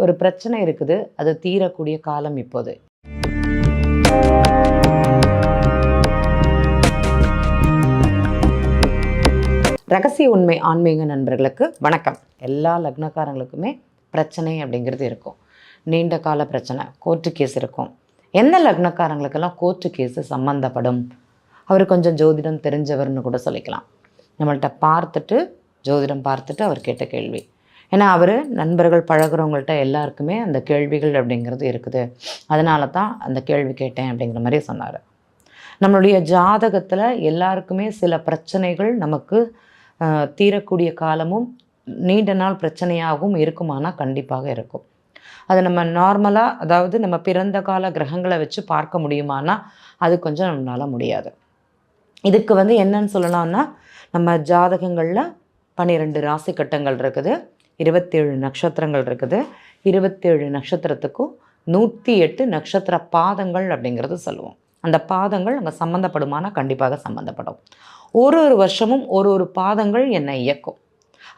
ஒரு பிரச்சனை இருக்குது, அது தீரக்கூடிய காலம் இப்போது. ரகசிய உண்மை ஆன்மீக நண்பர்களுக்கு வணக்கம். எல்லா லக்னக்காரங்களுக்குமே பிரச்சனை அப்படிங்கிறது இருக்கும். நீண்ட கால பிரச்சனை, கோர்ட்டு கேஸ் இருக்கும். எந்த லக்னக்காரங்களுக்கெல்லாம் கோர்ட்டு கேஸு சம்மந்தப்படும்? அவர் கொஞ்சம் ஜோதிடம் தெரிஞ்சவர்னு கூட சொல்லிக்கலாம். நம்மள்கிட்ட பார்த்துட்டு ஜோதிடம் பார்த்துட்டு அவர் கேட்ட கேள்வி. ஏன்னா அவர் நண்பர்கள் பழகிறவங்கள்ட்ட எல்லாருக்குமே அந்த கேள்விகள் அப்படிங்கிறது இருக்குது. அதனால தான் அந்த கேள்வி கேட்டேன் அப்படிங்கிற மாதிரி சொன்னார். நம்மளுடைய ஜாதகத்தில் எல்லாருக்குமே சில பிரச்சனைகள் நமக்கு தீரக்கூடிய காலமும் நீண்ட நாள் பிரச்சனையாகவும் இருக்குமானா கண்டிப்பாக இருக்கும். அது நம்ம நார்மலாக, அதாவது நம்ம பிறந்த கால கிரகங்களை வச்சு பார்க்க முடியுமானா அது கொஞ்சம் நம்மளால் முடியாது. இதுக்கு என்னன்னு சொல்லலாம்னா, நம்ம ஜாதகங்களில் 12 ராசி கட்டங்கள் இருக்குது, 27 நட்சத்திரங்கள் இருக்குது. 27 நட்சத்திரத்துக்கும் 108 நட்சத்திர பாதங்கள் அப்படிங்கிறது சொல்லுவோம். அந்த பாதங்கள் அங்கே சம்மந்தப்படுமானா கண்டிப்பாக சம்மந்தப்படும். ஒரு வருஷமும் ஒரு பாதங்கள் என்னை இயக்கும்.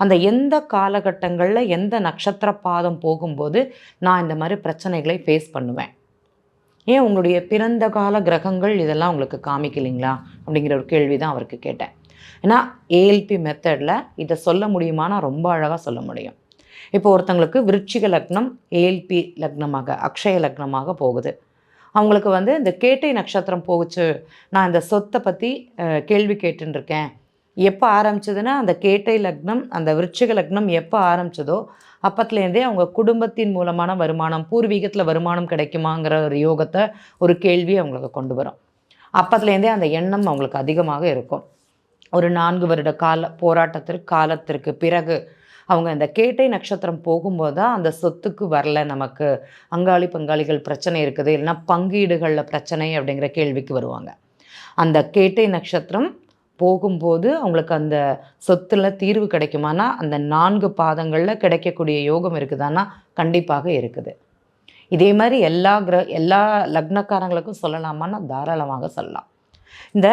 அந்த எந்த காலகட்டங்களில் எந்த நட்சத்திர பாதம் போகும்போது நான் இந்த மாதிரி பிரச்சனைகளை ஃபேஸ் பண்ணுவேன். ஏன் உங்களுடைய பிறந்த கால கிரகங்கள் இதெல்லாம் உங்களுக்கு காமிக்கலைங்களா அப்படிங்கிற ஒரு கேள்வி தான் அவருக்கு கேட்டேன். ஏன்னா ஏஎல்பி மெத்தடில் இதை சொல்ல முடியுமானா ரொம்ப அழகாக சொல்ல முடியும். இப்போ ஒருத்தங்களுக்கு விருச்சிக லக்னம் ஏஎல்பி லக்னமாக அக்ஷய லக்னமாக போகுது. அவங்களுக்கு இந்த கேட்டை நட்சத்திரம் போகுச்சு, நான் இந்த சொத்தை பற்றி கேள்வி கேட்டுருக்கேன். எப்போ ஆரம்பிச்சதுன்னா, அந்த கேட்டை லக்னம் அந்த விருச்சிக லக்னம் எப்போ ஆரம்பிச்சதோ அப்பத்துலேருந்தே அவங்க குடும்பத்தின் மூலமான வருமானம், பூர்வீகத்தில் வருமானம் கிடைக்குமாங்கிற ஒரு யோகத்தை, ஒரு கேள்வி அவங்களுக்கு கொண்டு வரும். அப்பத்துலேருந்தே அந்த எண்ணம் அவங்களுக்கு அதிகமாக இருக்கும். ஒரு 4 வருட காலத்திற்கு பிறகு அவங்க இந்த கேட்டை நட்சத்திரம் போகும்போது தான் அந்த சொத்துக்கு வரல, நமக்கு அங்காளி பங்காளிகள் பிரச்சனை இருக்குது, இல்லைன்னா பங்கீடுகளில் பிரச்சனை அப்படிங்கிற கேள்விக்கு வருவாங்க. அந்த கேட்டை நட்சத்திரம் போகும்போது அவங்களுக்கு அந்த சொத்தில் தீர்வு கிடைக்குமானா அந்த 4 பாதங்களில் கிடைக்கக்கூடிய யோகம் இருக்குதானா கண்டிப்பாக இருக்குது. இதே மாதிரி எல்லா லக்னக்காரங்களுக்கும் சொல்லலாமான்னா தாராளமாக சொல்லலாம். இந்த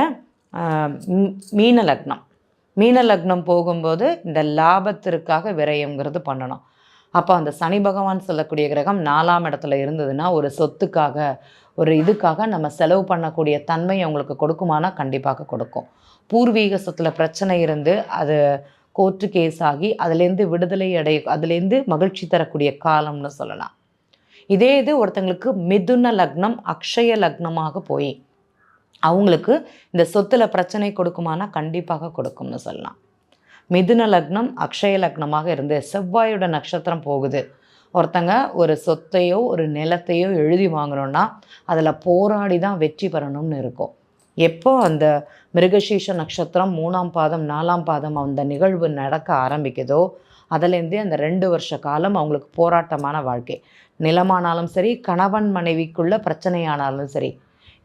மீன லக்னம் போகும்போது இந்த லாபத்திற்காக விரயங்கிறது பண்ணணும். அப்போ அந்த சனி பகவான் சொல்லக்கூடிய கிரகம் 4ஆம் இடத்துல இருந்ததுன்னா ஒரு சொத்துக்காக, ஒரு இதுக்காக நம்ம செலவு பண்ணக்கூடிய தன்மை அவங்களுக்கு கொடுக்குமானா கண்டிப்பாக கொடுக்கும். பூர்வீக சொத்தில் பிரச்சனை இருந்து அது கோர்ட்டு கேஸ் ஆகி அதுலேருந்து விடுதலை அதுலேருந்து மகிழ்ச்சி தரக்கூடிய காலம்னு சொல்லலாம். இதே இது ஒருத்தங்களுக்கு மிதுன லக்னம் அக்ஷய லக்னமாக போய் அவங்களுக்கு இந்த சொத்தில் பிரச்சனை கொடுக்குமானா கண்டிப்பாக கொடுக்கும்னு சொல்லலாம். மிதுன லக்னம் அக்ஷய லக்னமாக இருந்து செவ்வாயோட நட்சத்திரம் போகுது, ஒருத்தங்க ஒரு சொத்தையோ ஒரு நிலத்தையோ எழுதி வாங்கணும்னா அதில் போராடி தான் வெற்றி பெறணும்னு இருக்கும். எப்போ அந்த மிருகசீஷ நட்சத்திரம் 3ஆம் பாதம் 4ஆம் பாதம் அந்த நிகழ்வு நடக்க ஆரம்பிக்குதோ அதுலேருந்தே அந்த 2 வருஷ காலம் அவங்களுக்கு போராட்டமான வாழ்க்கை. நிலமானாலும் சரி, கணவன் மனைவிக்குள்ள பிரச்சனையானாலும் சரி,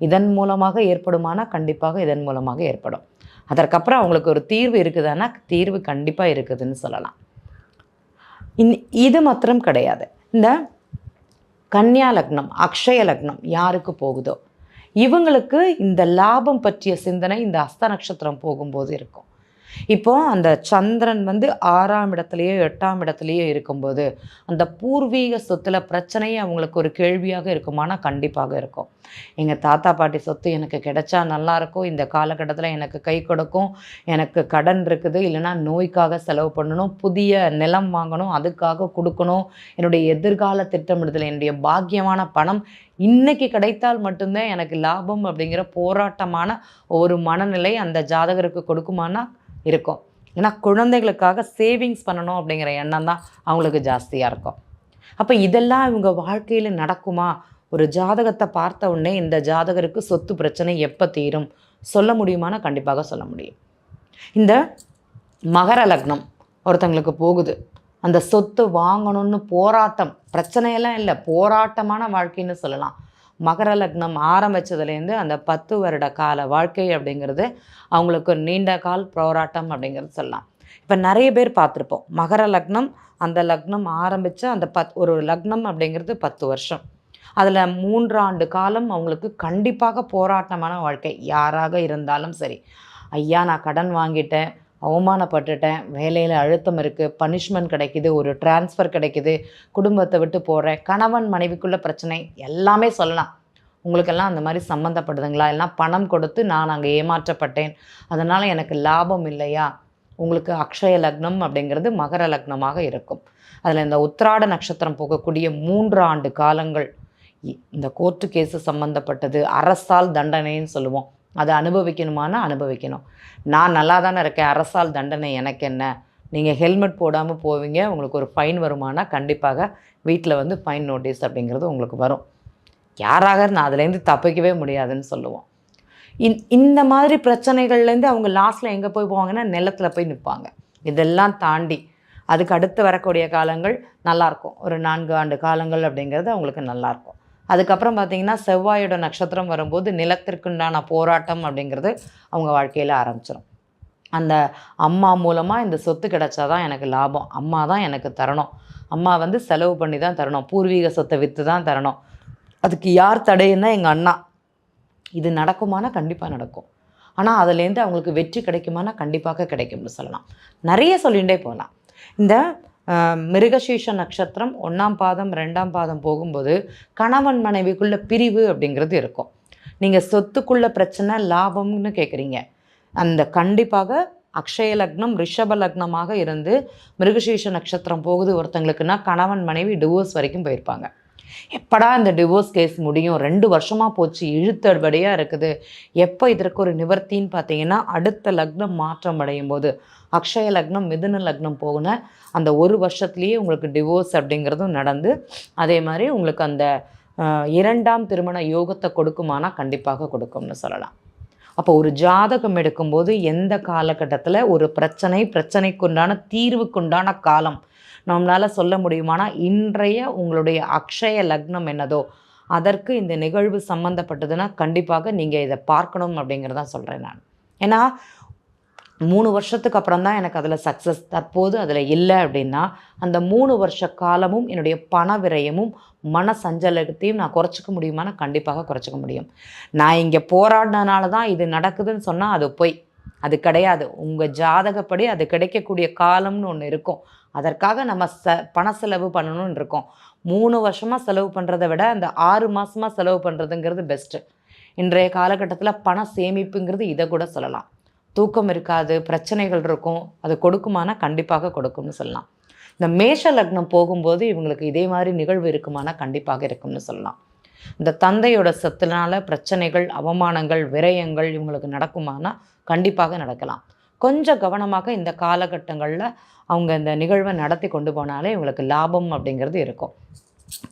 இதன் மூலமாக ஏற்படுமானா கண்டிப்பாக இதன் மூலமாக ஏற்படும். அதற்கப்புறம் அவங்களுக்கு ஒரு தீர்வு இருக்குதானா தீர்வு கண்டிப்பாக இருக்குதுன்னு சொல்லலாம். இது மாத்திரம் கிடையாது. இந்த கன்னியா லக்னம் அக்ஷய லக்னம் யாருக்கு போகுதோ இவங்களுக்கு இந்த லாபம் பற்றிய சிந்தனை இந்த அஸ்த நட்சத்திரம் போகும்போது இருக்கும். இப்போது அந்த சந்திரன் 6ஆம் இடத்துலையோ 8ஆம் இடத்துலையோ இருக்கும்போது அந்த பூர்வீக சொத்தில் பிரச்சனையே அவங்களுக்கு ஒரு கேள்வியாக இருக்குமானா கண்டிப்பாக இருக்கும். எங்கள் தாத்தா பாட்டி சொத்து எனக்கு கிடைச்சா நல்லாயிருக்கும், இந்த காலகட்டத்தில் எனக்கு கை கொடுக்கும், எனக்கு கடன் இருக்குது, இல்லைனா நோய்க்காக செலவு பண்ணணும், புதிய நிலம் வாங்கணும், அதுக்காக கொடுக்கணும், என்னுடைய எதிர்கால திட்டமிடுதல், என்னுடைய பாக்கியமான பணம் இன்றைக்கி கிடைத்தால் மட்டும்தான் எனக்கு லாபம் அப்படிங்கிற போராட்டமான ஒரு மனநிலை அந்த ஜாதகருக்கு கொடுக்குமானா இருக்கும். ஏன்னா குழந்தைகளுக்காக சேவிங்ஸ் பண்ணணும் அப்படிங்கிற எண்ணம் தான் அவங்களுக்கு ஜாஸ்தியாக இருக்கும். அப்போ இதெல்லாம் இவங்க வாழ்க்கையில் நடக்குமா? ஒரு ஜாதகத்தை பார்த்த உடனே இந்த ஜாதகருக்கு சொத்து பிரச்சனை எப்போ தீரும் சொல்ல முடியுமானா கண்டிப்பாக சொல்ல முடியும். இந்த மகர லக்னம் ஒருத்தங்களுக்கு போகுது, அந்த சொத்து வாங்கணும்னு போராட்டம், பிரச்சனையெல்லாம் இல்லை, போராட்டமான வாழ்க்கைன்னு சொல்லலாம். மகர லக்னம் ஆரம்பித்ததுலேருந்து அந்த 10 வருட கால வாழ்க்கை அப்படிங்கிறது அவங்களுக்கு நீண்ட கால் போராட்டம் அப்படிங்கிறது சொல்லலாம். இப்போ நிறைய பேர் பார்த்துருப்போம், மகர லக்னம் அந்த லக்னம் ஆரம்பித்து அந்த ஒரு லக்னம் அப்படிங்கிறது 10 வருஷம், அதில் 3 ஆண்டு காலம் அவங்களுக்கு கண்டிப்பாக போராட்டமான வாழ்க்கை. யாராக இருந்தாலும் சரி, ஐயா நான் கடன் வாங்கிட்டேன், அவமானப்பட்டுட்டேன், வேலையில் அழுத்தம் இருக்குது, பனிஷ்மெண்ட் கிடைக்குது, ஒரு ட்ரான்ஸ்ஃபர் கிடைக்குது, குடும்பத்தை விட்டு போகிறேன், கணவன் மனைவிக்குள்ள பிரச்சனை எல்லாமே சொல்லலாம். உங்களுக்கெல்லாம் அந்த மாதிரி சம்மந்தப்படுதுங்களா? எல்லாம் பணம் கொடுத்து நான் அங்கே ஏமாற்றப்பட்டேன், அதனால் எனக்கு லாபம் இல்லையா? உங்களுக்கு அக்ஷய லக்னம் அப்படிங்கிறது மகர லக்னமாக இருக்கும். அதில் இந்த உத்திராட நட்சத்திரம் போகக்கூடிய 3 ஆண்டு காலங்கள் இந்த கோர்ட்டு கேஸு சம்மந்தப்பட்டது, அரசால் தண்டனைன்னு சொல்லுவோம். அதை அனுபவிக்கணுமானா அனுபவிக்கணும். நான் நல்லா தானே இருக்கேன், அரசால் தண்டனை எனக்கு என்ன? நீங்கள் ஹெல்மெட் போடாமல் போவீங்க, உங்களுக்கு ஒரு ஃபைன் வருமானா கண்டிப்பாக வீட்டில் வந்து ஃபைன் நோட்டீஸ் அப்படிங்கிறது உங்களுக்கு வரும். யாராக நான் அதுலேருந்து தப்பிக்கவே முடியாதுன்னு சொல்லுவோம். இந்த மாதிரி பிரச்சனைகள்லேருந்து அவங்க லாஸ்ட்டில் எங்கே போய் போவாங்கன்னா நிலத்தில் போய் நிற்பாங்க. இதெல்லாம் தாண்டி அதுக்கு அடுத்து வரக்கூடிய காலங்கள் நல்லாயிருக்கும். ஒரு 4 ஆண்டு காலங்கள் அப்படிங்கிறது அவங்களுக்கு நல்லாயிருக்கும். அதுக்கப்புறம் பார்த்திங்கன்னா செவ்வாயோட நட்சத்திரம் வரும்போது நிலத்திற்குண்டான போராட்டம் அப்படிங்கிறது அவங்க வாழ்க்கையில் ஆரம்பிச்சிடும். அந்த அம்மா மூலமாக இந்த சொத்து கிடச்சா தான் எனக்கு லாபம், அம்மா தான் எனக்கு தரணும், அம்மா வந்து செலவு பண்ணி தான் தரணும், பூர்வீக சொத்தை விற்று தான் தரணும், அதுக்கு யார் தடைன்னா எங்கள் அண்ணா. இது நடக்குமானா கண்டிப்பாக நடக்கும். ஆனால் அதுலேருந்து அவங்களுக்கு வெற்றி கிடைக்குமானா கண்டிப்பாக கிடைக்கும்னு சொல்லலாம். நிறைய சொல்லிகிட்டே போகலாம். இந்த மிருகசீஷ நட்சத்திரம் 1ஆம் பாதம் 2ஆம் பாதம் போகும்போது கணவன் மனைவிக்குள்ள பிரிவு அப்படிங்கிறது இருக்கும். நீங்கள் சொத்துக்குள்ள பிரச்சனை லாபம்னு கேட்குறீங்க. அந்த கண்டிப்பாக அக்ஷய லக்னம் ரிஷப லக்னமாக இருந்து மிருகசீஷ நட்சத்திரம் போகுது ஒருத்தங்களுக்குன்னா கணவன் மனைவி டிவோர்ஸ் வரைக்கும் போயிருப்பாங்க. எப்படா இந்த டிவோர்ஸ் கேஸ் முடியும், 2 வருஷமாக போச்சு, இழுத்தடிபடியாக இருக்குது, எப்போ இதற்கு ஒரு நிவர்த்தின்னு பார்த்தீங்கன்னா அடுத்த லக்னம் மாற்றம் அடையும் போது அக்ஷய லக்னம் மிதுன லக்னம் போகுன அந்த 1 வருஷத்துலேயே உங்களுக்கு டிவோர்ஸ் அப்படிங்கிறதும் நடந்து அதே மாதிரி உங்களுக்கு அந்த 2ஆம் திருமண யோகத்தை கொடுக்குமானா கண்டிப்பாக கொடுக்கும்னு சொல்லலாம். அப்போ ஒரு ஜாதகம் எடுக்கும்போது எந்த காலகட்டத்தில் ஒரு பிரச்சனைக்குண்டான தீர்வுக்குண்டான காலம் நம்மளால் சொல்ல முடியுமானா இன்றைய உங்களுடைய அக்ஷய லக்னம் என்னதோ அதற்கு இந்த நிகழ்வு சம்மந்தப்பட்டதுன்னா கண்டிப்பாக நீங்கள் இதை பார்க்கணும் அப்படிங்கிறதான் சொல்கிறேன் நான். ஏன்னா 3 வருஷத்துக்கு அப்புறம் தான் எனக்கு அதில் சக்ஸஸ், தற்போது அதில் இல்லை அப்படின்னா அந்த 3 வருஷ காலமும் என்னுடைய பண விரயமும் மன சஞ்சலத்தையும் நான் குறைச்சிக்க முடியுமானா கண்டிப்பாக குறைச்சிக்க முடியும். நான் இங்கே போராடினால தான் இது நடக்குதுன்னு சொன்னால் அது பொய், அது கிடையாது. உங்கள் ஜாதகப்படி அது கிடைக்கக்கூடிய காலம்னு ஒன்று இருக்கும். அதற்காக நம்ம பண செலவு பண்ணணும்னு இருக்கோம். 3 வருஷமாக செலவு பண்ணுறதை விட அந்த 6 மாதமாக செலவு பண்ணுறதுங்கிறது பெஸ்ட்டு. இன்றைய காலகட்டத்தில் பண சேமிப்புங்கிறது இதை கூட சொல்லலாம். தூக்கம் இருக்காது, பிரச்சனைகள் இருக்கும், அது கொடுக்குமானா கண்டிப்பாக கொடுக்கும்னு சொல்லலாம். இந்த மேஷ லக்னம் போகும்போது இவங்களுக்கு இதே மாதிரி நிகழ்வு இருக்குமானா கண்டிப்பாக இருக்கும்னு சொல்லலாம். இந்த தந்தையோட சொத்துனால பிரச்சனைகள், அவமானங்கள், விரயங்கள் இவங்களுக்கு நடக்குமானா கண்டிப்பாக நடக்கலாம். கொஞ்சம் கவனமாக இந்த காலகட்டங்களில் அவங்க இந்த நிகழ்வை நடத்தி கொண்டு போனாலே இவங்களுக்கு லாபம் அப்படிங்கிறது இருக்கும்.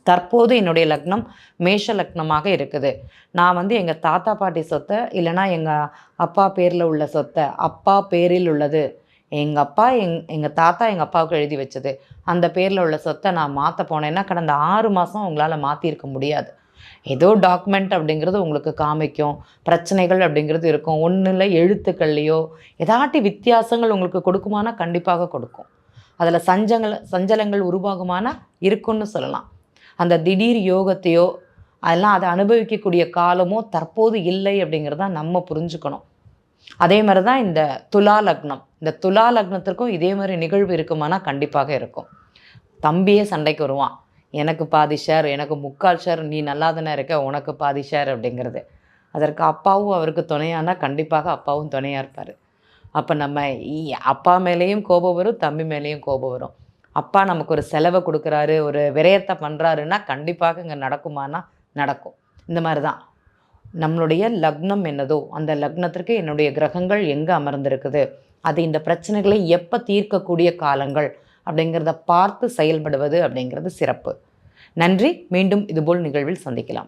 தற்போது என்னுடைய லக்னம் மேஷ லக்னமாக இருக்குது. நான் வந்து எங்கள் தாத்தா பாட்டி சொத்தை இல்லைனா எங்கள் அப்பா பேரில் உள்ள சொத்தை, அப்பா பேரில் உள்ளது, எங்கள் அப்பா எங்கள் தாத்தா எங்கள் அப்பாவுக்கு எழுதி வச்சது, அந்த பேரில் உள்ள சொத்தை நான் மாற்ற போனேன்னா கடந்த 6 மாதம் உங்களால் மாற்றிருக்க முடியாது. ஏதோ டாக்குமெண்ட் அப்படிங்கிறது உங்களுக்கு காமிக்கும், பிரச்சனைகள் அப்படிங்கிறது இருக்கும். ஒன்றும் இல்லை, எழுத்துக்கள்லையோ ஏதாட்டி வித்தியாசங்கள் உங்களுக்கு கொடுக்குமானா கண்டிப்பாக கொடுக்கும். அதில் சஞ்சலங்கள் உருவாகுமானா இருக்குன்னு சொல்லலாம். அந்த திடீர் யோகத்தையோ அதெல்லாம் அதை அனுபவிக்கக்கூடிய காலமோ தற்போது இல்லை அப்படிங்கிறத நம்ம புரிஞ்சுக்கணும். அதே மாதிரி தான் இந்த துலா லக்னம். இந்த துலா லக்னத்திற்கும் இதே மாதிரி நிகழ்வு இருக்குமானா கண்டிப்பாக இருக்கும். தம்பியே சண்டைக்கு வருவான், எனக்கு பாதி ஷேர், எனக்கு 3/4 ஷேர், நீ நல்லா தானே இருக்க, உனக்கு பாதி ஷேர் அப்படிங்கிறது. அதற்கு அப்பாவும் அவருக்கு துணையானா கண்டிப்பாக அப்பாவும் துணையாக இருப்பார். அப்போ நம்ம அப்பா மேலேயும் கோபம் வரும், தம்பி மேலேயும் கோபம் வரும். அப்பா நமக்கு ஒரு செலவை கொடுக்குறாரு, ஒரு விரயத்தை பண்ணுறாருன்னா கண்டிப்பாக இங்கே நடக்குமானா நடக்கும். இந்த மாதிரி தான் நம்மளுடைய லக்னம் என்னதோ அந்த லக்னத்திற்கு என்னுடைய கிரகங்கள் எங்கே அமர்ந்திருக்குது, அது இந்த பிரச்சனைகளை எப்போ தீர்க்கக்கூடிய காலங்கள் அப்படிங்கிறத பார்த்து செயல்படுவது அப்படிங்கிறது சிறப்பு. நன்றி. மீண்டும் இதுபோல் நிகழ்வில் சந்திக்கலாம்.